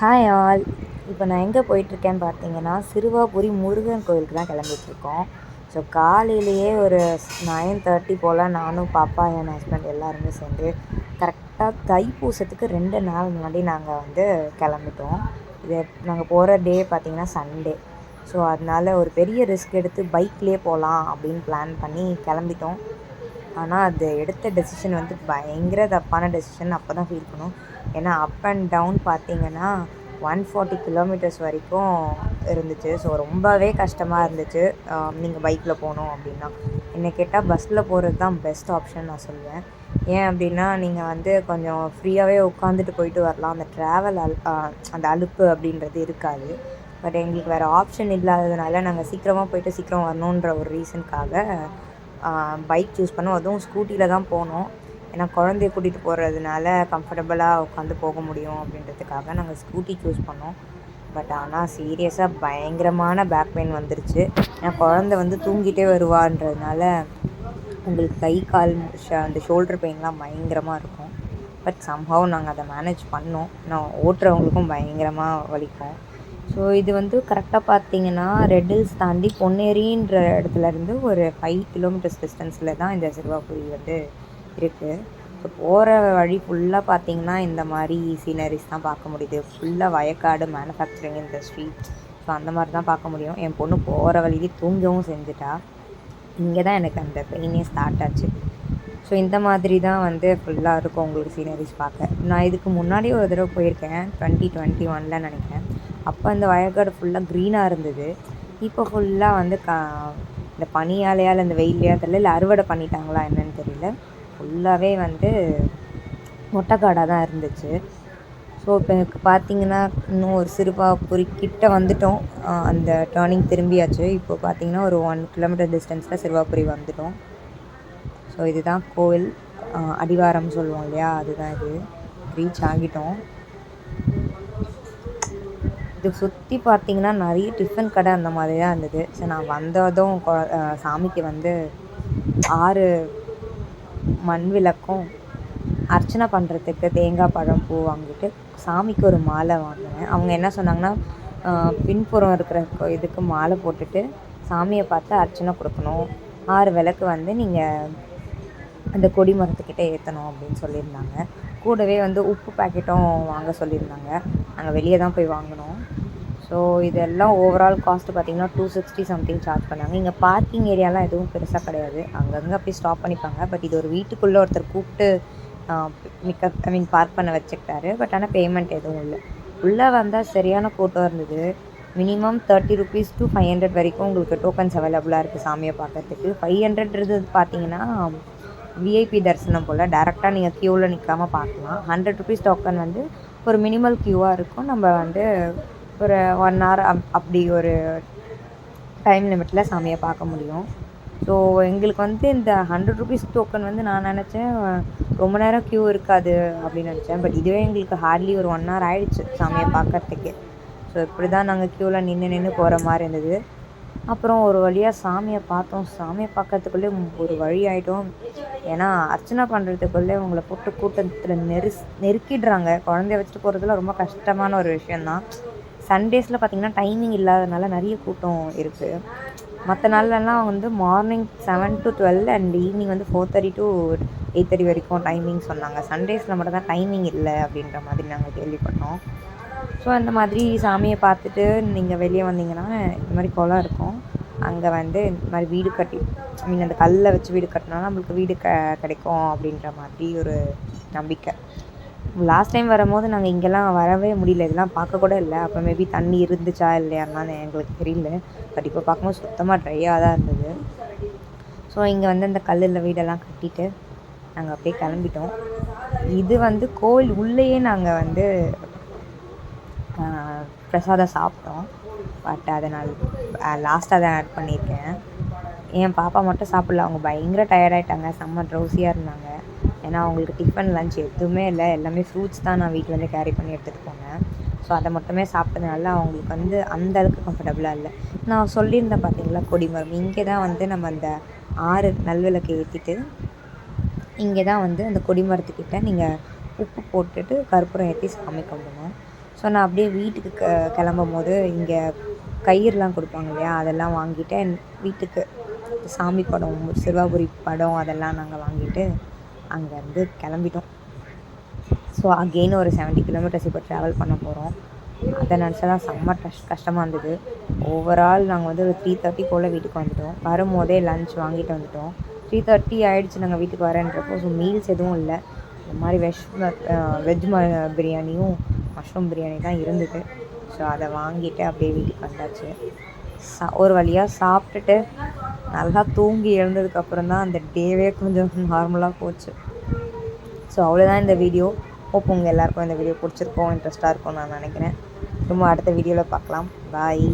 Hi all. இப்போ நான் எங்கே போயிட்டுருக்கேன்னு பார்த்தீங்கன்னா, சிறுவாபுரி முருகன் கோயிலுக்கு தான் கிளம்பிட்டுருக்கோம். ஸோ காலையிலேயே ஒரு 9:30 போல் நானும், பாப்பா, என் ஹஸ்பண்ட் எல்லாருமே சேர்ந்து கரெக்டாக தைப்பூசத்துக்கு 2 நாள் முன்னாடி நாங்கள் கிளம்பிட்டோம். இது நாங்கள் போகிற டே பார்த்திங்கன்னா சண்டே. ஸோ அதனால ஒரு பெரிய ரிஸ்க் எடுத்து பைக்லேயே போகலாம் அப்படின்னு பிளான் பண்ணி கிளம்பிட்டோம். ஆனால் அது எடுத்த டெசிஷன் பயங்கர தப்பான டெசிஷன் அப்போ தான் ஃபீல் பண்ணோம். ஏன்னா அப் அண்ட் டவுன் பார்த்திங்கன்னா 140 கிலோமீட்டர்ஸ் வரைக்கும் இருந்துச்சு. ஸோ ரொம்பவே கஷ்டமாக இருந்துச்சு நீங்கள் பைக்கில் போகணும் அப்படின்னா. என்னை கேட்டால் பஸ்ஸில் போகிறது தான் பெஸ்ட் ஆப்ஷன் நான் சொல்லுவேன். ஏன் அப்படின்னா நீங்கள் கொஞ்சம் ஃப்ரீயாகவே உட்காந்துட்டு போயிட்டு வரலாம். அந்த ட்ராவல் அந்த அலுப்பு அப்படின்றது இருக்காது. பட் எங்களுக்கு வேறு ஆப்ஷன் இல்லாததுனால நாங்கள் சீக்கிரமாக போயிட்டு சீக்கிரம் வரணுன்ற ஒரு ரீசனுக்காக பைக் சூஸ் பண்ணோம். அதுவும் ஸ்கூட்டியில் தான் போனோம். ஏன்னா குழந்தைய கூட்டிகிட்டு போகிறதுனால கம்ஃபர்டபுளாக உட்காந்து போக முடியும் அப்படின்றதுக்காக நாங்கள் ஸ்கூட்டி சூஸ் பண்ணோம். பட் ஆனால் சீரியஸாக பயங்கரமான பேக் பெயின் வந்துருச்சு. ஏன்னா குழந்தை தூங்கிட்டே வருவான்றதுனால உங்களுக்கு கை கால் அந்த ஷோல்டர் பெயின்லாம் பயங்கரமாக இருக்கும். பட் சம்ஹவ் நாங்கள் அதை மேனேஜ் பண்ணோம். நான் ஓட்டுறவங்களுக்கும் பயங்கரமாக வலிக்கும். ஸோ இது கரெக்டாக பார்த்தீங்கன்னா ரெட் ஹில்ஸ் தாண்டி பொன்னேரின்ற இடத்துலேருந்து ஒரு 5 கிலோமீட்டர்ஸ் டிஸ்டன்ஸில் தான் இந்த சிறுவாபுரி இருக்குது. ஸோ போகிற வழி ஃபுல்லாக பார்த்திங்கன்னா இந்த மாதிரி சீனரிஸ் தான் பார்க்க முடியுது. ஃபுல்லாக வயக்காடு, மேனுஃபேக்சரிங் இண்டஸ்ட்ரி. ஸோ அந்த மாதிரி தான் பார்க்க முடியும். என் பொண்ணு போகிற வழியே தூங்கவும் செஞ்சுட்டா. இங்கே தான் எனக்கு அந்த பெயினே ஸ்டார்ட் ஆச்சு. ஸோ இந்த மாதிரி தான் ஃபுல்லாக இருக்கும் உங்களுக்கு சீனரிஸ் பார்க்க. நான் இதுக்கு முன்னாடி ஒரு தடவை போயிருக்கேன் 2021 நினைக்கிறேன். அப்போ அந்த வயக்காடு ஃபுல்லாக க்ரீனாக இருந்தது. இப்போ ஃபுல்லாக இந்த பனியாலையால் இந்த வெயிலையா தெரியல, இல்லை அறுவடை பண்ணிட்டாங்களா என்னன்னு தெரியல, ஃபுல்லாகவே மொட்டைக்காடாக தான் இருந்துச்சு. ஸோ இப்போ எனக்கு பார்த்திங்கன்னா இன்னும் ஒரு சிறுவாபுரி கிட்ட வந்துட்டோம். அந்த டேர்னிங் திரும்பியாச்சு. இப்போ பார்த்திங்கன்னா ஒரு 1 கிலோமீட்டர் டிஸ்டன்ஸில் சிறுவாபுரி வந்துட்டோம். ஸோ இதுதான் கோவில், அடிவாரம் சொல்லுவோம் இல்லையா, அதுதான் இது. ரீச் ஆகிட்டோம். இது சுற்றி பார்த்திங்கன்னா நிறைய டிஃபன் கடை அந்த மாதிரி தான் இருந்தது. ஸோ நான் வந்ததும் சாமிக்கு 6 மண் விளக்கும் அர்ச்சனை பண்ணுறதுக்கு தேங்காய் பழம் பூ வாங்கிட்டு சாமிக்கு ஒரு மாலை வாங்கினேன். அவங்க என்ன சொன்னாங்கன்னா பின்புறம் இருக்கிற இதுக்கு மாலை போட்டுட்டு சாமியை பார்த்து அர்ச்சனை கொடுக்கணும். 6 விளக்கு நீங்கள் அந்த கொடி மரத்துக்கிட்ட ஏற்றணும் அப்படின்னு சொல்லியிருந்தாங்க. கூடவே உப்பு பேக்கெட்டும் வாங்க சொல்லியிருந்தாங்க. நாங்கள் வெளியே தான் போய் வாங்கினோம். ஸோ இதெல்லாம் ஓவரால் காஸ்ட்டு பார்த்திங்கன்னா 260 சம்திங் சார்ஜ் பண்ணாங்க. இங்கே பார்க்கிங் ஏரியாலாம் எதுவும் பெருசாக கிடையாது. அங்கங்கே அப்படி ஸ்டாப் பண்ணிப்பாங்க. பட் இது ஒரு வீட்டுக்குள்ளே ஒருத்தர் கூப்பிட்டு பார்க் பண்ண வச்சுக்கிட்டாரு. பட் ஆனால் பேமெண்ட் எதுவும் இல்லை. உள்ளே வந்தால் சரியான கூட்டம் இருந்தது. மினிமம் 30 rupees to 500 வரைக்கும் உங்களுக்கு டோக்கன்ஸ் அவைலபிளாக இருக்குது சாமியை பார்க்குறதுக்கு. 500 பார்த்திங்கன்னா விஐபி தரிசனம் போல் டேரெக்டாக நீங்கள் க்யூவில் நிற்காமல் பார்க்கலாம். 100 rupees டோக்கன் ஒரு மினிமல் க்யூவாக இருக்கும். நம்ம ஒரு 1 hour அப்படி ஒரு டைம் லிமிட்டில் சாமியை பார்க்க முடியும். ஸோ எங்களுக்கு இந்த 100 rupees டோக்கன் நான் நினச்சேன் ரொம்ப நேரம் க்யூ இருக்காது அப்படின்னு நினச்சேன். பட் இதுவே எங்களுக்கு ஹார்ட்லி ஒரு 1 hour ஆகிடுச்சு சாமியை பார்க்குறதுக்கு. ஸோ இப்படி தான் நாங்கள் க்யூவில் நின்று போகிற மாதிரி இருந்தது. அப்புறம் ஒரு வழியாக சாமியை பார்த்தோம். சாமியை பார்க்கறதுக்குள்ளே ஒரு வழி ஆகிட்டோம். ஏன்னா அர்ச்சனை பண்ணுறதுக்குள்ளே உங்களை போட்டு கூட்டத்தில் நெருக்கிடுறாங்க. குழந்தைய வச்சுட்டு போகிறதுல ரொம்ப கஷ்டமான ஒரு விஷயந்தான். சண்டேஸில் பார்த்திங்கன்னா டைமிங் இல்லாததுனால நிறைய கூட்டம் இருக்குது. மற்ற நாள்லலாம் morning 7 to 12 and evening 4:30 to 8:30 வரைக்கும் டைமிங் சொன்னாங்க. சண்டேஸில் மட்டும் தான் டைமிங் இல்லை அப்படின்ற மாதிரி நாங்கள் கேள்விப்பட்டோம். ஸோ அந்த மாதிரி சாமியை பார்த்துட்டு நீங்கள் வெளியே வந்தீங்கன்னா இந்த மாதிரி குளம் இருக்கும். அங்கே இந்த மாதிரி வீடு கட்டி அந்த கல்லை வச்சு வீடு கட்டினா நம்மளுக்கு வீடு கிடைக்கும் அப்படின்ற மாதிரி ஒரு நம்பிக்கை. லாஸ்ட் டைம் வரும்போது நாங்கள் இங்கெல்லாம் வரவே முடியல, இதெல்லாம் பார்க்க கூட இல்லை. அப்போ மேபி தண்ணி இருந்துச்சா இல்லையான்னு எங்களுக்கு தெரியல. பட் இப்போ பார்க்கும்போது சுத்தமாக ட்ரையாக தான் இருந்தது. ஸோ இங்கே அந்த கல்லில் வீடெல்லாம் கட்டிட்டு நாங்கள் அப்படியே கிளம்பிட்டோம். இது கோவில் உள்ளேயே நாங்கள் பிரசாதம் சாப்பிட்டோம். பட் அதை நான் லாஸ்ட்டாக தான் ஆட் பண்ணியிருக்கேன். என் பாப்பா மட்டும் சாப்பிடல. அவங்க பயங்கர டயர்டாயிட்டாங்க, செம்ம ட்ரௌசியாக இருந்தாங்க. ஏன்னா அவங்களுக்கு டிஃபன் லஞ்ச் எதுவுமே இல்லை. எல்லாமே ஃப்ரூட்ஸ் தான் நான் வீட்டிலேருந்து கேரி பண்ணி எடுத்துகிட்டு போனேன். ஸோ அதை மட்டுமே சாப்பிட்டதுனால அவங்களுக்கு அந்த அளவுக்கு கம்ஃபர்டபுளாக இல்லை. நான் சொல்லியிருந்தேன் பார்த்தீங்களா கொடிமரம், இங்கே தான் நம்ம அந்த 6 நல்விளக்கு ஏற்றிட்டு இங்கே தான் அந்த கொடிமரத்துக்கிட்ட நீங்கள் உப்பு போட்டுட்டு கற்பூரம் ஏற்றி சாமி கும்பிடணும். ஸோ நான் அப்படியே வீட்டுக்கு கிளம்பும்போது இங்கே கயிறுலாம் கொடுப்பாங்க இல்லையா, அதெல்லாம் வாங்கிட்டு வீட்டுக்கு சாமி படம், சிறுவாபுரி படம் அதெல்லாம் நாங்கள் வாங்கிட்டு அங்கேருந்து கிளம்பிட்டோம். ஸோ அகெயின் ஒரு 70 கிலோமீட்டர்ஸ் இப்போ ட்ராவல் பண்ண போகிறோம். அதை நினச்சா தான் செம்ம கஷ்டமாக இருந்தது. ஓவரால் நாங்கள் வந்து ஒரு 3:30 போல் வீட்டுக்கு வந்துவிட்டோம். வரும்போதே லன்ச் வாங்கிட்டு வந்துவிட்டோம். 3:30 ஆகிடுச்சு நாங்கள் வீட்டுக்கு வரேன்றப்போ. ஸோ மீல்ஸ் எதுவும் இல்லை. இந்த மாதிரி வெஜ் பிரியாணியும் மஷ்ரூம் பிரியாணி தான் இருந்தது. ஸோ அதை வாங்கிட்டு அப்படியே வீட்டுக்கு வந்தாச்சு. ஒரு வழியாக சாப்பிட்டுட்டு நல்லா தூங்கி எழுந்ததுக்கப்புறம் தான் அந்த டேவே கொஞ்சம் நார்மலாக போச்சு. ஸோ அவ்வளோதான் இந்த வீடியோ. ஹோப் உங்கள் எல்லாேருக்கும் இந்த வீடியோ பிடிச்சிருக்கோம், இன்ட்ரெஸ்ட்டாக இருக்கும்னு நான் நினைக்கிறேன். திரும்ப அடுத்த வீடியோவில் பார்க்கலாம். பாய்.